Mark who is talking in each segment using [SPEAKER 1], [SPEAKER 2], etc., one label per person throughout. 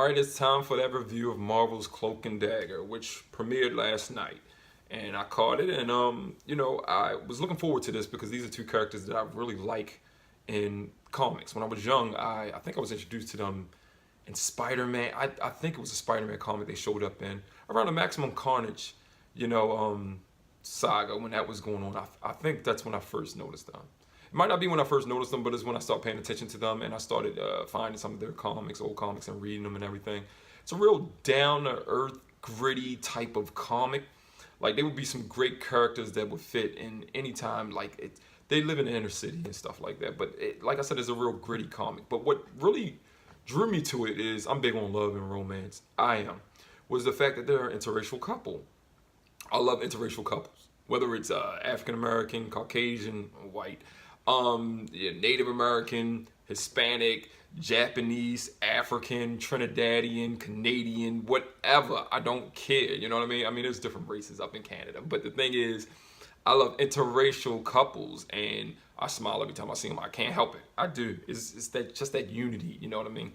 [SPEAKER 1] Alright, it's time for that review of Marvel's Cloak and Dagger, which premiered last night. And I caught it, and I was looking forward to this because these are two characters that I really like in comics. When I was young, I think I was introduced to them in Spider-Man. I think it was a Spider-Man comic they showed up in around the Maximum Carnage, saga when that was going on. I think that's when I first noticed them. It might not be when I first noticed them, but it's when I started paying attention to them and I started finding some of their comics, old comics, and reading them and everything. It's a real down-to-earth, gritty type of comic. Like, there would be some great characters that would fit in any time. They live in the inner city and stuff like that. But like I said, it's a real gritty comic. But what really drew me to it is, I'm big on love and romance. I am. Was the fact that they're an interracial couple. I love interracial couples. Whether it's African-American, Caucasian, white. Native American, Hispanic, Japanese, African, Trinidadian, Canadian, whatever. I don't care. You know what I mean? I mean, there's different races up in Canada. But the thing is, I love interracial couples, and I smile every time I see them. I can't help it. I do. It's just that unity. You know what I mean?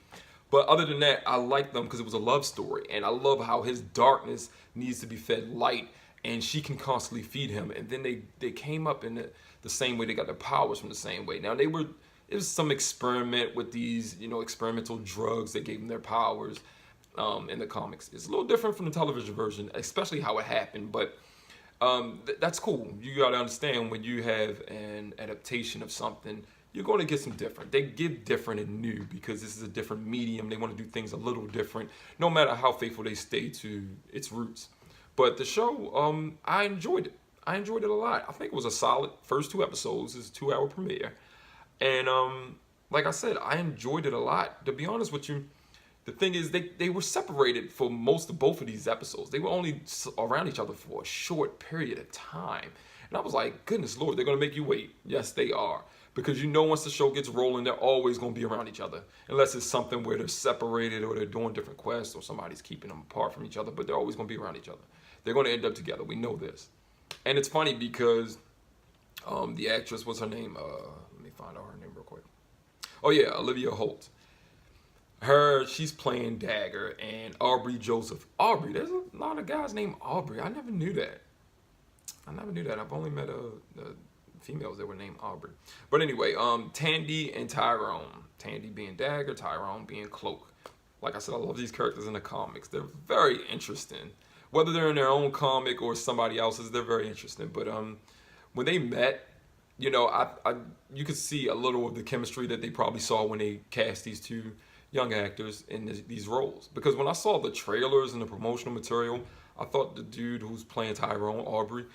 [SPEAKER 1] But other than that, I like them because it was a love story. And I love how his darkness needs to be fed light, and she can constantly feed him. And then they came up in the same way. They got their powers from the same way. Now, it was some experiment with these, experimental drugs that gave them their powers in the comics. It's a little different from the television version, especially how it happened. But that's cool. You got to understand, when you have an adaptation of something, you're going to get some different. They give different and new because this is a different medium. They want to do things a little different, no matter how faithful they stay to its roots. But the show, I enjoyed it. I enjoyed it a lot. I think it was a solid first 2 episodes. It's a 2-hour premiere. And like I said, I enjoyed it a lot. To be honest with you, the thing is, they were separated for most of both of these episodes. They were only around each other for a short period of time. And I was like, goodness Lord, they're going to make you wait. Yes, they are. Because once the show gets rolling, they're always going to be around each other. Unless it's something where they're separated or they're doing different quests or somebody's keeping them apart from each other. But they're always going to be around each other. They're going to end up together. We know this. And it's funny because the actress, what's her name? Let me find out her name real quick. Oh yeah, Olivia Holt. She's playing Dagger, and Aubrey Joseph. Aubrey, there's a lot of guys named Aubrey. I never knew that. I've only met the females that were named Aubrey. But anyway, Tandy and Tyrone. Tandy being Dagger, Tyrone being Cloak. Like I said, I love these characters in the comics. They're very interesting. Whether they're in their own comic or somebody else's, they're very interesting. But when they met, you could see a little of the chemistry that they probably saw when they cast these two young actors in these roles. Because when I saw the trailers and the promotional material, I thought the dude who's playing Tyrone, Aubrey,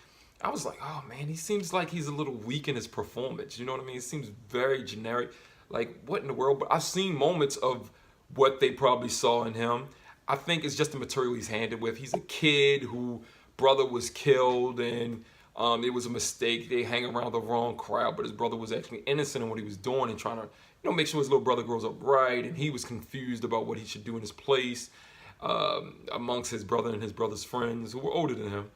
[SPEAKER 1] I was like, oh man, he seems like he's a little weak in his performance. You know what I mean? It seems very generic. Like, what in the world? But I've seen moments of what they probably saw in him. I think it's just the material he's handed with. He's a kid whose brother was killed, and it was a mistake. They hang around the wrong crowd, but his brother was actually innocent in what he was doing and trying to, make sure his little brother grows up right. And he was confused about what he should do in his place amongst his brother and his brother's friends who were older than him.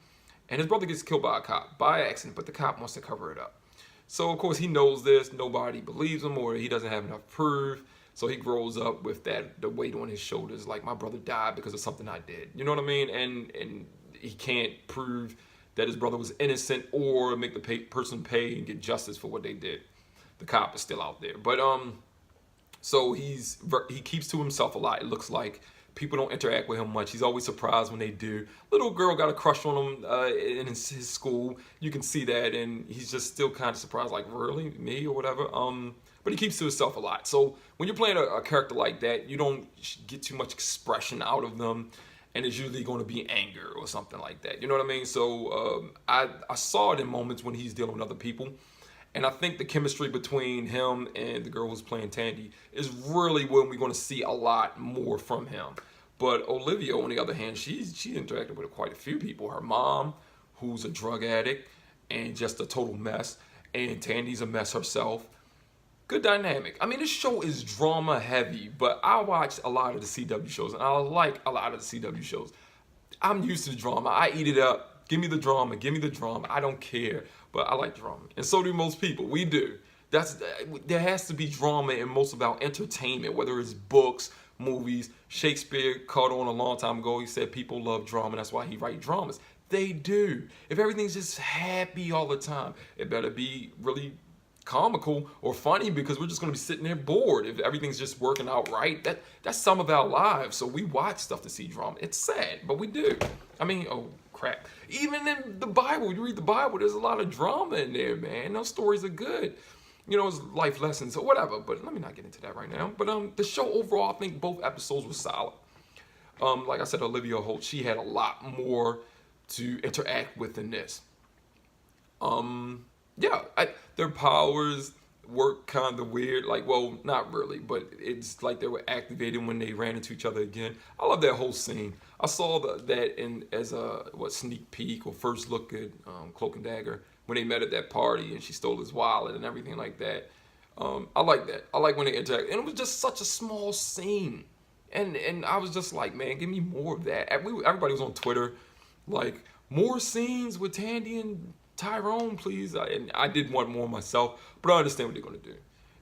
[SPEAKER 1] And his brother gets killed by a cop by accident, but the cop wants to cover it up. So of course he knows this. Nobody believes him, or he doesn't have enough proof. So he grows up with the weight on his shoulders, like, my brother died because of something I did. You know what I mean? And he can't prove that his brother was innocent or make the person pay and get justice for what they did. The cop is still out there. But so he keeps to himself a lot. It looks like people don't interact with him much. He's always surprised when they do. Little girl got a crush on him in his school. You can see that, and he's just still kind of surprised, like, really, me or whatever. But he keeps to himself a lot. So when you're playing a character like that, you don't get too much expression out of them, and it's usually going to be anger or something like that. You know what I mean? So I saw it in moments when he's dealing with other people, and I think the chemistry between him and the girl who's playing Tandy is really when we're going to see a lot more from him. But Olivia, on the other hand, she interacted with quite a few people. Her mom, who's a drug addict and just a total mess, and Tandy's a mess herself. Good dynamic. I mean, this show is drama heavy, but I watch a lot of the CW shows, and I like a lot of the CW shows. I'm used to the drama. I eat it up. Give me the drama. Give me the drama. I don't care, but I like drama, and so do most people. We do. There has to be drama in most of our entertainment, whether it's books, movies. Shakespeare caught on a long time ago. He said people love drama. That's why he write dramas. They do. If everything's just happy all the time, it better be really comical or funny, because we're just going to be sitting there bored. If everything's just working out right, that's some of our lives. So we watch stuff to see drama. It's sad, but we do. I mean, oh crap. Even in the Bible, you read the Bible, there's a lot of drama in there, man. Those stories are good. You know, it's life lessons or whatever, but let me not get into that right now. But the show overall, I think both episodes were solid. Like I said, Olivia Holt, she had a lot more to interact with in this. Yeah, their powers work kind of weird. Like, well, not really, but it's like they were activated when they ran into each other again. I love that whole scene. I saw that in as a sneak peek or first look at Cloak and Dagger when they met at that party and she stole his wallet and everything like that. I like that. I like when they interact, and it was just such a small scene. And I was just like, man, give me more of that. Everybody was on Twitter, like, more scenes with Tandy and Tyrone, please. And I did want more myself, but I understand what they're going to do.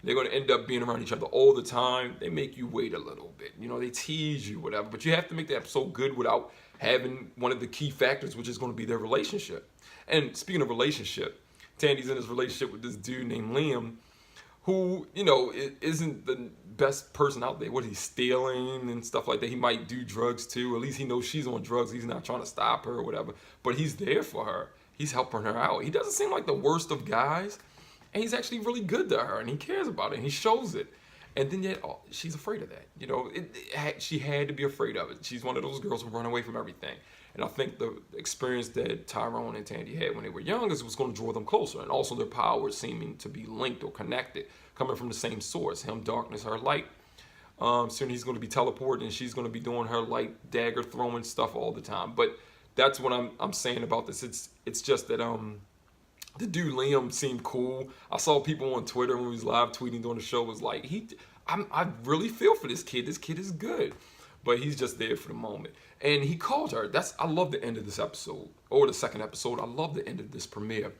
[SPEAKER 1] They're going to end up being around each other all the time. They make you wait a little bit. You know, they tease you, whatever. But you have to make the episode good without having one of the key factors, which is going to be their relationship. And speaking of relationship, Tandy's in his relationship with this dude named Liam, who, you know, isn't the best person out there. What, he's stealing and stuff like that. He might do drugs too. At least he knows she's on drugs. He's not trying to stop her or whatever. But he's there for her. He's helping her out. He doesn't seem like the worst of guys. And he's actually really good to her. And he cares about it. And he shows it. And then yet, she's afraid of that. You know, she had to be afraid of it. She's one of those girls who run away from everything. And I think the experience that Tyrone and Tandy had when they were young is was going to draw them closer. And also their powers seeming to be linked or connected, coming from the same source. Him, darkness, her light. Soon he's going to be teleporting and she's going to be doing her light dagger throwing stuff all the time. But that's what I'm saying about this. It's just that the dude Liam seemed cool. I saw people on Twitter when he was live tweeting during the show was like, I really feel for this kid. This kid is good. But he's just there for the moment. And he called her. I love the end of this episode, or the second episode. I love the end of this premiere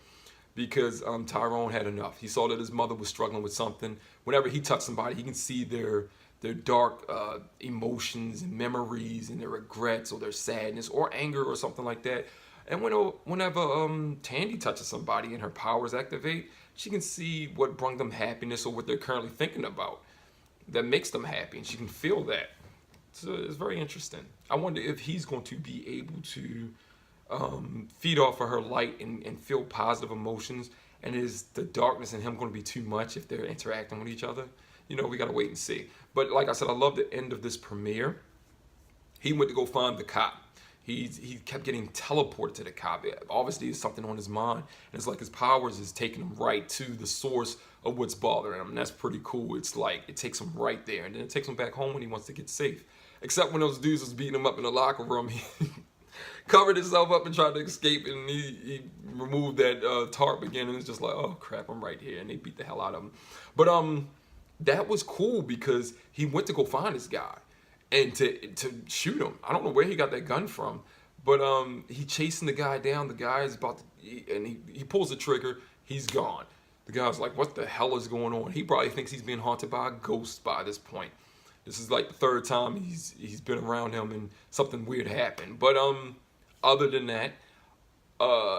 [SPEAKER 1] because Tyrone had enough. He saw that his mother was struggling with something. Whenever he touched somebody, he can see their dark emotions and memories and their regrets or their sadness or anger or something like that. And whenever Tandy touches somebody and her powers activate, she can see what brought them happiness or what they're currently thinking about that makes them happy, and she can feel that. So it's very interesting. I wonder if he's going to be able to feed off of her light and feel positive emotions, and is the darkness in him going to be too much if they're interacting with each other? You know, we got to wait and see. But like I said, I love the end of this premiere. He went to go find the cop. He kept getting teleported to the cop. Obviously, there's something on his mind. And it's like his powers is taking him right to the source of what's bothering him. And that's pretty cool. It's like it takes him right there. And then it takes him back home when he wants to get safe. Except when those dudes was beating him up in the locker room. He covered himself up and tried to escape. And he removed that tarp again. And it's just like, oh, crap, I'm right here. And they beat the hell out of him. But that was cool because he went to go find this guy. And to shoot him. I don't know where he got that gun from, but he chasing the guy down. The guy is about to, and he pulls the trigger. He's gone. The guy's like, what the hell is going on? He probably thinks he's being haunted by a ghost by this point. This is like the third time he's been around him and something weird happened. But other than that,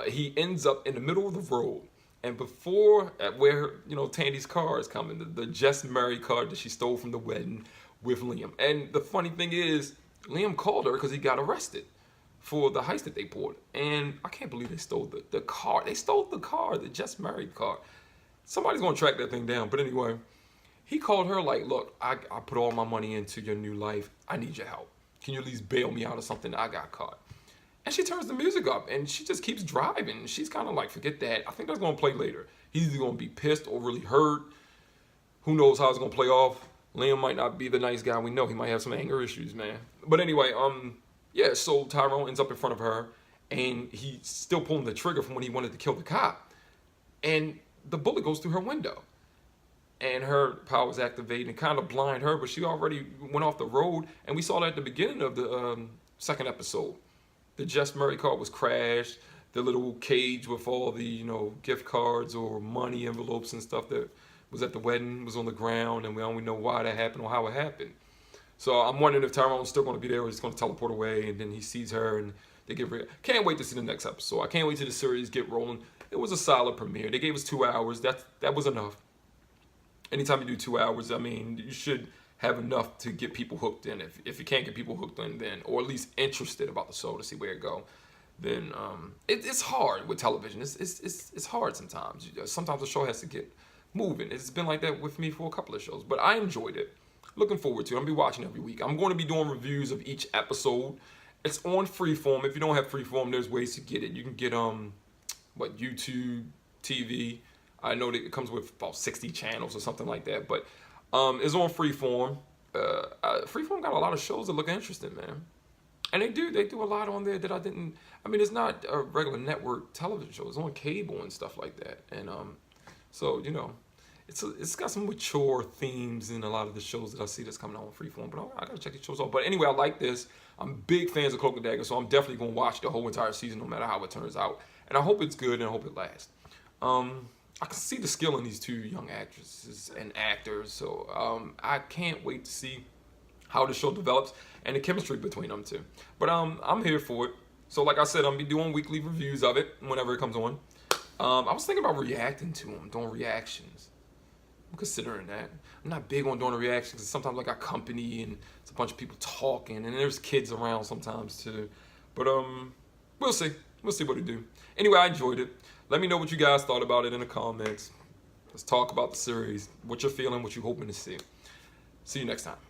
[SPEAKER 1] he ends up in the middle of the road. And before, at where, you know, Tandy's car is coming, the Just Married car that she stole from the wedding with Liam. And the funny thing is, Liam called her because he got arrested for the heist that they pulled. And I can't believe they stole the car. They stole the car, the Just Married car. Somebody's going to track that thing down. But anyway, he called her like, look, I put all my money into your new life. I need your help. Can you at least bail me out of something? I got caught. And she turns the music up and she just keeps driving. She's kind of like, forget that. I think that's going to play later. He's either going to be pissed or really hurt. Who knows how it's going to play off. Liam might not be the nice guy we know. He might have some anger issues, man. But anyway, yeah, so Tyrone ends up in front of her, and he's still pulling the trigger from when he wanted to kill the cop. And the bullet goes through her window. And her powers activate and kind of blind her, but she already went off the road. And we saw that at the beginning of the second episode. The Just Married car was crashed. The little cage with all the, you know, gift cards or money envelopes and stuff that was at the wedding was on the ground, and we don't know why that happened or how it happened. So I'm wondering if Tyrone's still going to be there or he's going to teleport away, and then he sees her and they get rid. Can't wait to see the next episode. I can't wait till the series get rolling. It was a solid premiere. They gave us 2 hours. That was enough. Anytime you do 2 hours, I mean, you should have enough to get people hooked in. If you can't get people hooked in, then, or at least interested about the show to see where it go, then it's hard with television. It's hard sometimes. Sometimes the show has to get moving. It's been like that with me for a couple of shows, but I enjoyed it. Looking forward to it. I'm gonna be watching every week. I'm going to be doing reviews of each episode. It's on Freeform. If you don't have Freeform, there's ways to get it. You can get YouTube TV. I know that it comes with about 60 channels or something like that, but it's on Freeform. Freeform got a lot of shows that look interesting, man. And they do a lot on there that I didn't. I mean, it's not a regular network television show. It's on cable and stuff like that. And so you know, it's got some mature themes in a lot of the shows that I see that's coming out on Freeform. But I gotta check these shows out. But anyway, I like this. I'm big fans of Cloak and Dagger, so I'm definitely gonna watch the whole entire season, no matter how it turns out. And I hope it's good, and I hope it lasts. I can see the skill in these two young actresses and actors, so I can't wait to see how the show develops and the chemistry between them two. But I'm here for it. So like I said, I'm gonna be doing weekly reviews of it whenever it comes on. I was thinking about reacting to them, doing reactions. I'm considering that. I'm not big on doing the reactions because sometimes I got company and it's a bunch of people talking and there's kids around sometimes too. But we'll see. We'll see what it do. Anyway, I enjoyed it. Let me know what you guys thought about it in the comments. Let's talk about the series. What you're feeling, what you're hoping to see. See you next time.